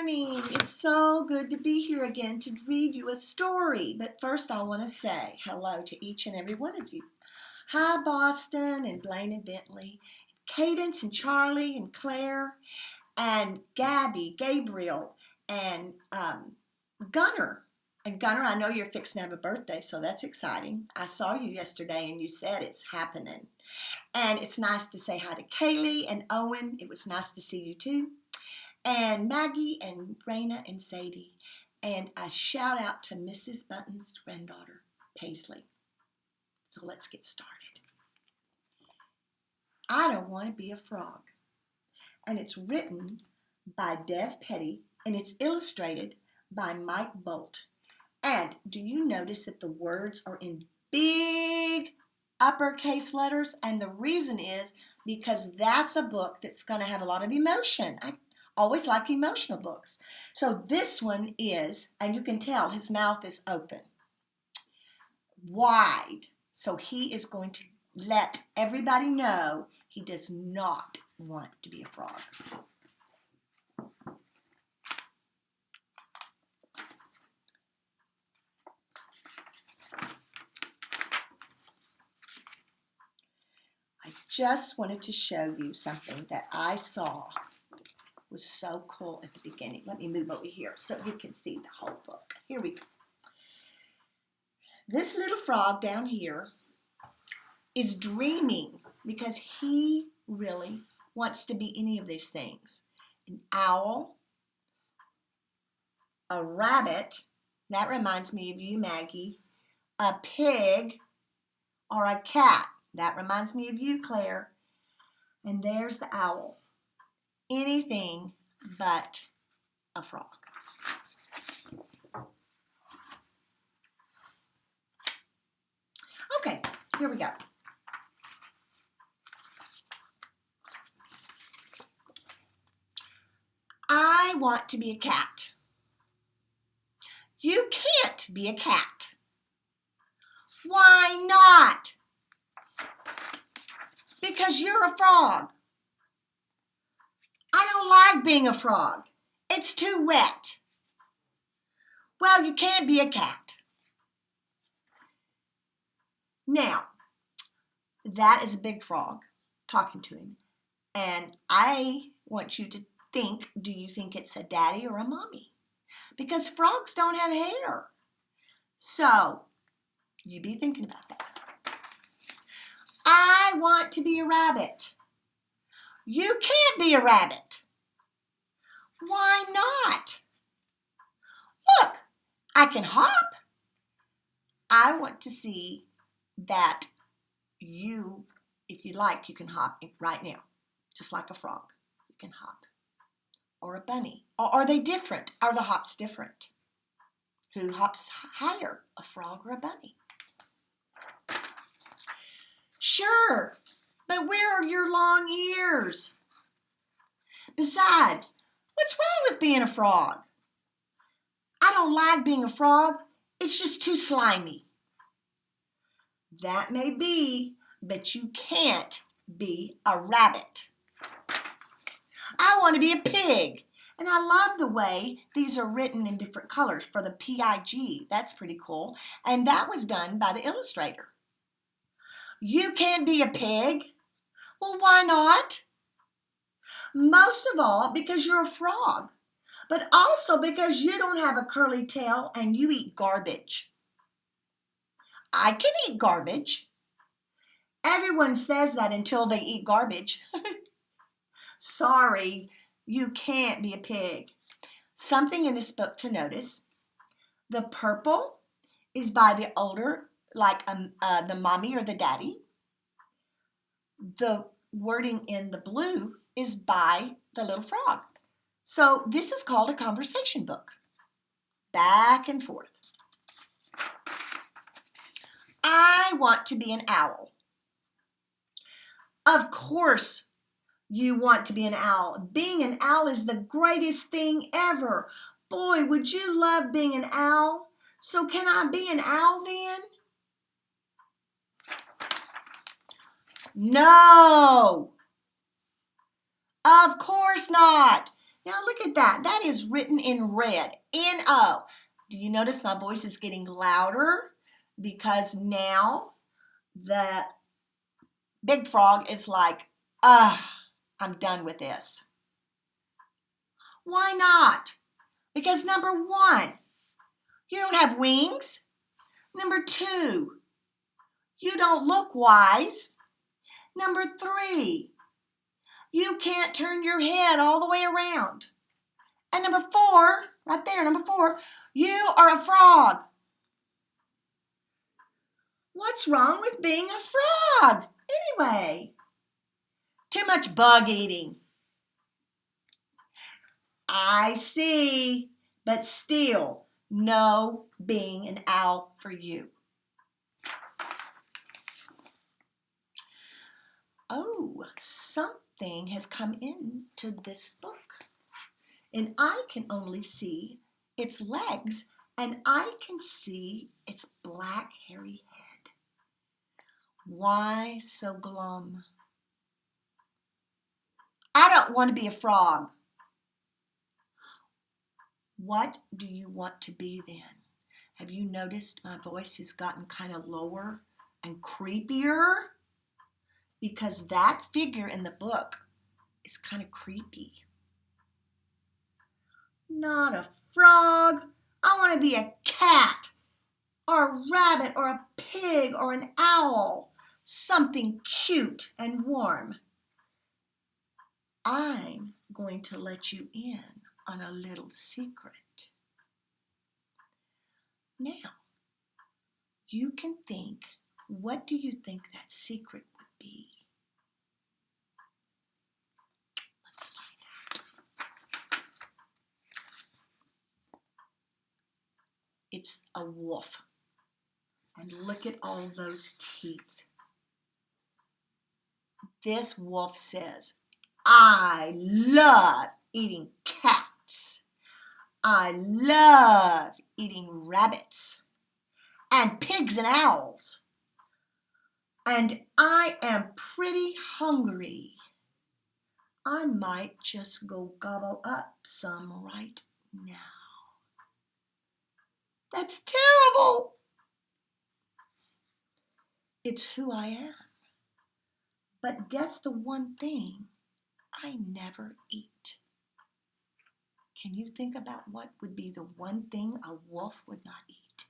morning. It's so good to be here again to read you a story. But first, I want to say hello to each and every one of you. Hi, Boston and Blaine and Bentley, Cadence and Charlie and Claire and Gabby, Gabriel and Gunner. And Gunner, I know you're fixing to have a birthday, so that's exciting. I saw you yesterday and you said it's happening. And it's nice to say hi to Kaylee and Owen. It was nice to see you too. And Maggie and Raina and Sadie. And a shout out to Mrs. Button's granddaughter, Paisley. So let's get started. I Don't Want to Be a Frog. And it's written by Dev Petty and it's illustrated by Mike Bolt. And do you notice that the words are in big uppercase letters? And the reason is because that's a book that's going to have a lot of emotion. I always like emotional books. So this one is, and you can tell his mouth is open, wide. So he is going to let everybody know he does not want to be a frog. I just wanted to show you something that I saw was so cool at the beginning. Let me move over here so you can see the whole book. Here we go. This little frog down here is dreaming because he really wants to be any of these things. An owl, a rabbit, that reminds me of you, Maggie, a pig, or a cat. That reminds me of you, Claire. And there's the owl. Anything but a frog. Okay, here we go. I want to be a cat. You can't be a cat. Why not? Because you're a frog. I don't like being a frog. It's too wet. Well, you can't be a cat. Now, that is a big frog talking to him. And I want you to think, do you think it's a daddy or a mommy? Because frogs don't have hair. So, you be thinking about that. I want to be a rabbit. You can't be a rabbit. Why not? Look, I can hop. I want to see that you, if you like, you can hop right now, just like a frog. You can hop. Or a bunny. Or are they different? Are the hops different? Who hops higher, a frog or a bunny? Sure, but where are your long ears? Besides, what's wrong with being a frog? I don't like being a frog. It's just too slimy. That may be, but you can't be a rabbit. I want to be a pig. And I love the way these are written in different colors for the PIG. That's pretty cool. And that was done by the illustrator. You can't be a pig. Well, why not? Most of all, because you're a frog. But also because you don't have a curly tail and you eat garbage. I can eat garbage. Everyone says that until they eat garbage. Sorry, you can't be a pig. Something in this book to notice. The purple is by the older, like the mommy or the daddy. The wording in the blue is by the little frog. So this is called a conversation book. Back and forth. I want to be an owl. Of course you want to be an owl. Being an owl is the greatest thing ever. Boy, would you love being an owl? So can I be an owl then? No. Of course not. Now look at that. That is written in red. N-O. Do you notice my voice is getting louder? Because now the big frog is like, I'm done with this. Why not? Because number one, you don't have wings. Number two, you don't look wise. Number three, you can't turn your head all the way around. And number four, right there, number four, you are a frog. What's wrong with being a frog anyway? Too much bug eating. I see, but still, no being an owl for you. Oh, something has come into this book, and I can only see its legs, and I can see its black hairy head. Why so glum? I don't want to be a frog. What do you want to be then? Have you noticed my voice has gotten kind of lower and creepier? Because that figure in the book is kind of creepy. Not a frog. I want to be a cat or a rabbit or a pig or an owl. Something cute and warm. I'm going to let you in on a little secret. Now, you can think, what do you think that secret would be? Let's find out. It's a wolf. And look at all those teeth. This wolf says, I love eating cats. I love eating rabbits and pigs and owls. And I am pretty hungry. I might just go gobble up some right now. That's terrible. It's who I am. But guess the one thing I never eat. Can you think about what would be the one thing a wolf would not eat?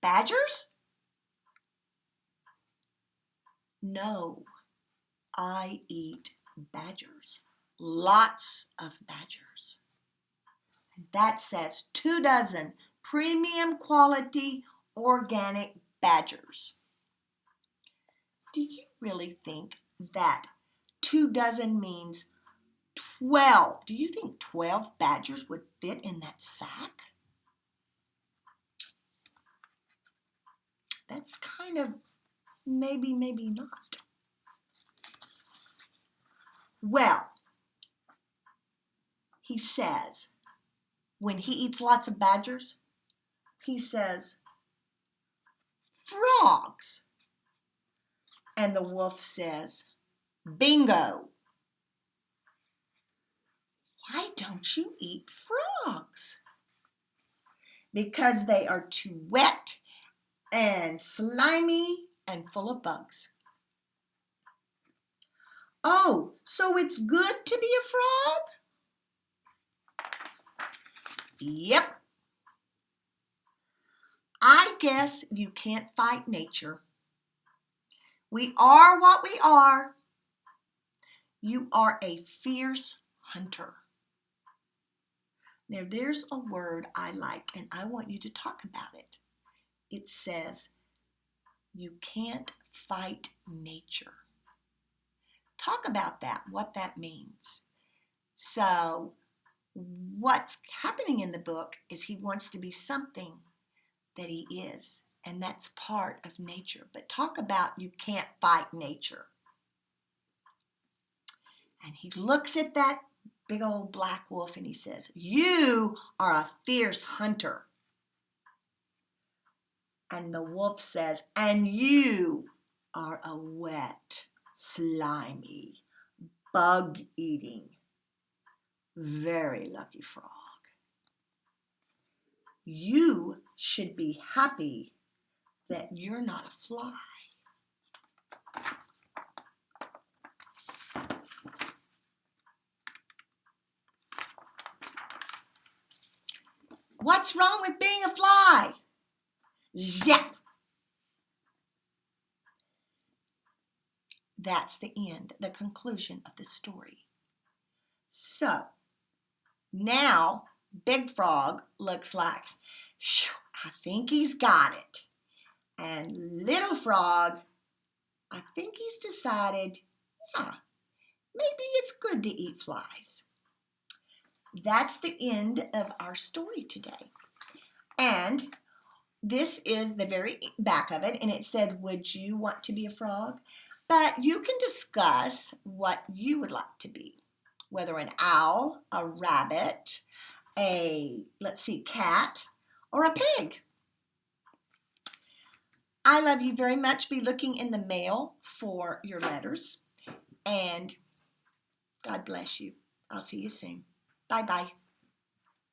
Badgers? No, I eat badgers. Lots of badgers. And that says 24 premium quality organic badgers. Do you really think that 24 means 12? Do you think 12 badgers would fit in that sack? That's kind of maybe not. Well, he says, when he eats lots of badgers, he says, frogs. And the wolf says, bingo. Why don't you eat frogs? Because they are too wet and slimy and full of bugs. Oh, so it's good to be a frog? Yep. I guess you can't fight nature. We are what we are. You are a fierce hunter. Now, there's a word I like, and I want you to talk about it. It says, you can't fight nature. Talk about that, what that means. So, what's happening in the book is he wants to be something that he is, and that's part of nature. But talk about you can't fight nature. And he looks at that big old black wolf and he says, you are a fierce hunter. And the wolf says, and you are a wet, slimy, bug-eating, very lucky frog. You should be happy that you're not a fly. What's wrong with being a fly? Zap! That's the end, the conclusion of the story. So, now Big Frog looks like, I think he's got it. And Little Frog, I think he's decided, yeah, maybe it's good to eat flies. That's the end of our story today. And this is the very back of it, and it said, would you want to be a frog? But you can discuss what you would like to be, whether an owl, a rabbit, cat, or a pig. I love you very much. Be looking in the mail for your letters, and God bless you. I'll see you soon. Bye-bye.